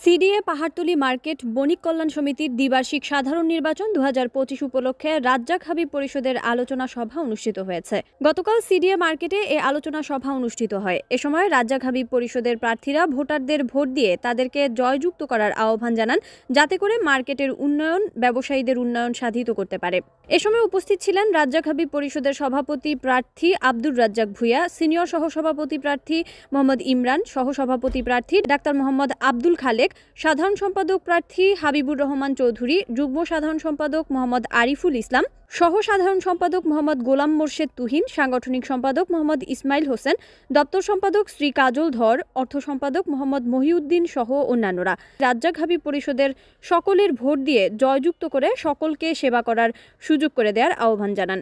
CDA Pahartali market বণিক কল্যাণ সমিতির দ্বিবার্ষিক সাধারণ নির্বাচন 2025 উপলক্ষে রাজ্জাক হাবিব পরিষদের আলোচনা সভা অনুষ্ঠিত হয়েছে। গতকাল সিডিএ মার্কেটে এ আলোচনা সভা অনুষ্ঠিত হয়। এ সময় রাজ্জাক হাবিব পরিষদের প্রার্থীরা ভোটারদের ভোট দিয়ে তাদেরকে জয়যুক্ত করার আহ্বান জানান, যাতে করে মার্কেটের উন্নয়ন ব্যবসায়ীদের উন্নয়ন সাধিত করতে পারে। এ সময় উপস্থিত ছিলেন রাজ্জাক হাবিব পরিষদের সভাপতি প্রার্থী আব্দুর রাজ্জাক ভূঁইয়া, সিনিয়র সহসভাপতি প্রার্থী মোহাম্মদ ইমরান, সহসভাপতি প্রার্থী ডাক্তার মোহাম্মদ আব্দুল খালেক, সাধারণ সম্পাদক প্রার্থী হাবিবুর রহমান চৌধুরী, যুগ্ম সাধারণ সম্পাদক মোহাম্মদ আরিফুল ইসলাম, সহ সাধারণ সম্পাদক মোহাম্মদ গোলাম মোর্শেদ তুহিন, সাংগঠনিক সম্পাদক মোহাম্মদ ইসমাইল হোসেন, দপ্তর সম্পাদক শ্রী কাজল ধর, অর্থ সম্পাদক মোহাম্মদ মহিউদ্দিন সহ অন্যান্যরা রাজ্জাক হাবিব পরিষদের সকলের ভোট দিয়ে জয়যুক্ত করে সকলকে সেবা করার সুযোগ করে দেওয়ার আহ্বান জানান।